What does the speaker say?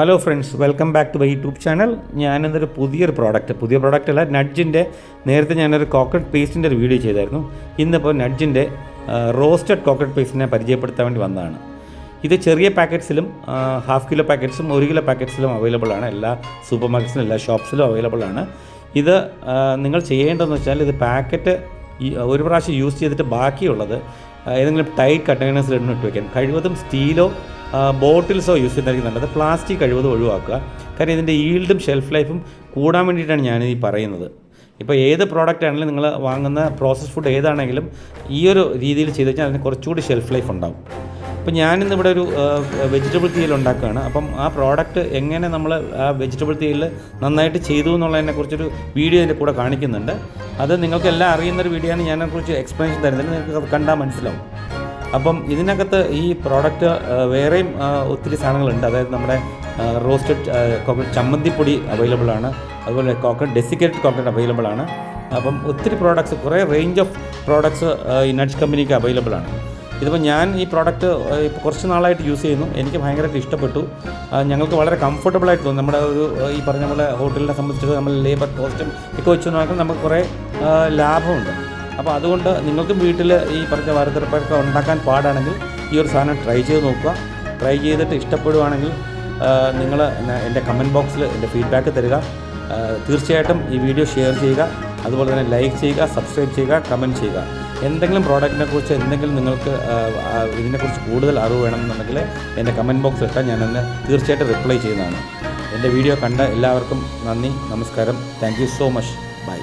Hello friends, welcome back to my YouTube channel. ഞാനിന്നൊരു പുതിയ product അല്ല, നഡ്ജിൻ്റെ നേരത്തെ ഞാനൊരു കോക്കനട്ട് പേസ്റ്റിൻ്റെ ഒരു വീഡിയോ ചെയ്തായിരുന്നു. ഇന്നിപ്പോൾ നഡ്ജിൻ്റെ റോസ്റ്റഡ് കോക്കനട്ട് പേസ്റ്റിനെ പരിചയപ്പെടുത്താൻ വേണ്ടി വന്നതാണ്. ഇത് ചെറിയ പാക്കറ്റ്സിലും ഹാഫ് കിലോ പാക്കറ്റ്സും 1 കിലോ പാക്കറ്റ്സിലും അവൈലബിൾ ആണ്. എല്ലാ സൂപ്പർ മാർക്കറ്റ്സിലും എല്ലാ ഷോപ്സിലും അവൈലബിൾ ആണ്. ഇത് നിങ്ങൾ ചെയ്യേണ്ടതെന്ന് വെച്ചാൽ ഇത് പാക്കറ്റ് ഒരു പ്രാവശ്യം യൂസ് ചെയ്തിട്ട് ബാക്കിയുള്ളത് ഏതെങ്കിലും ടൈറ്റ് കണ്ടെയ്നേഴ്സിൽ ഇട്ട് വയ്ക്കാൻ. കഴിവതും സ്റ്റീലോ ബോട്ടിൽസോ യൂസ് ചെയ്യുന്നതായിരിക്കും നല്ലത്. പ്ലാസ്റ്റിക് കഴിവതും ഒഴിവാക്കുക. കാരണം ഇതിൻ്റെ ഈൽഡും ഷെൽഫ് ലൈഫും കൂടാൻ വേണ്ടിയിട്ടാണ് ഞാനിത് പറയുന്നത്. ഇപ്പോൾ ഏത് പ്രോഡക്റ്റ് ആണെങ്കിലും നിങ്ങൾ വാങ്ങുന്ന പ്രോസസ്ഡ് ഫുഡ് ഏതാണെങ്കിലും ഈ ഒരു രീതിയിൽ ചെയ്ത് കഴിഞ്ഞാൽ അതിന് കുറച്ചുകൂടി ഷെൽഫ് ലൈഫ് ഉണ്ടാകും. അപ്പോൾ ഞാനിന്നിവിടെ ഒരു വെജിറ്റബിൾ തീയൽ ഉണ്ടാക്കുകയാണ്. അപ്പം ആ പ്രോഡക്റ്റ് എങ്ങനെ നമ്മൾ ആ വെജിറ്റബിൾ തീയൽ നന്നായിട്ട് ചെയ്തു എന്നുള്ളതിനെക്കുറിച്ചൊരു വീഡിയോ ഇതിൻ്റെ കൂടെ കാണിക്കുന്നുണ്ട്. അത് നിങ്ങൾക്കെല്ലാം അറിയുന്നൊരു വീഡിയോ ആണ്. ഞാനതിനെക്കുറിച്ച് എക്സ്പ്ലെയിൻ തരുന്നില്ല, നിങ്ങൾക്ക് അത് കണ്ടാൽ മനസ്സിലാവും. അപ്പം ഇതിനകത്ത് ഈ പ്രോഡക്റ്റ് വേറെയും ഒത്തിരി സാധനങ്ങളുണ്ട്. അതായത് നമ്മുടെ റോസ്റ്റഡ് കോക്കനട്ട് ചമ്മന്തിപ്പൊടി അവൈലബിൾ ആണ്. അതുപോലെ കോക്കനട്ട് ഡെസിക്കേറ്റഡ് കോക്കനട്ട് അവൈലബിൾ ആണ്. അപ്പം ഒത്തിരി പ്രോഡക്ട്സ്, കുറേ റേഞ്ച് ഓഫ് പ്രോഡക്ട്സ് ഈ നട്ട്സ് കമ്പനിക്ക് അവൈലബിൾ ആണ്. ഇതിപ്പോൾ ഞാൻ ഈ പ്രോഡക്റ്റ് ഇപ്പോൾ കുറച്ച് നാളായിട്ട് യൂസ് ചെയ്യുന്നു. എനിക്ക് ഭയങ്കരമായിട്ട് ഇഷ്ടപ്പെട്ടു. ഞങ്ങൾക്ക് വളരെ കംഫർട്ടബിളായിട്ട് തോന്നി. നമ്മുടെ ഒരു ഈ പറഞ്ഞ പോലെ ഹോട്ടലിനെ സംബന്ധിച്ച് നമ്മൾ ലേബർ കോസ്റ്റും ഒക്കെ വെച്ച് നോക്കുമ്പോൾ നമുക്ക് കുറേ ലാഭമുണ്ട്. അപ്പോൾ അതുകൊണ്ട് നിങ്ങൾക്കും വീട്ടിൽ ഈ പറഞ്ഞ വറുത്തരപ്പൊക്കെ ഉണ്ടാക്കാൻ പാടാണെങ്കിൽ ഈ ഒരു സാധനം ട്രൈ ചെയ്ത് നോക്കുക. ട്രൈ ചെയ്തിട്ട് ഇഷ്ടപ്പെടുവാണെങ്കിൽ നിങ്ങൾ എൻ്റെ കമൻറ്റ് ബോക്സിൽ എൻ്റെ ഫീഡ്ബാക്ക് തരിക. തീർച്ചയായിട്ടും ഈ വീഡിയോ ഷെയർ ചെയ്യുക. അതുപോലെ തന്നെ ലൈക്ക് ചെയ്യുക, സബ്സ്ക്രൈബ് ചെയ്യുക, കമൻറ്റ് ചെയ്യുക. എന്തെങ്കിലും പ്രോഡക്റ്റിനെക്കുറിച്ച് എന്തെങ്കിലും നിങ്ങൾക്ക് ഇതിനെക്കുറിച്ച് കൂടുതൽ അറിവ് വേണമെന്നുണ്ടെങ്കിൽ എൻ്റെ കമൻറ്റ് ബോക്സിൽ ഇട്ടാൽ ഞാനതിന് തീർച്ചയായിട്ടും റിപ്ലൈ ചെയ്യുന്നതാണ്. എൻ്റെ വീഡിയോ കണ്ട എല്ലാവർക്കും നന്ദി, നമസ്കാരം. Thank you so much. By.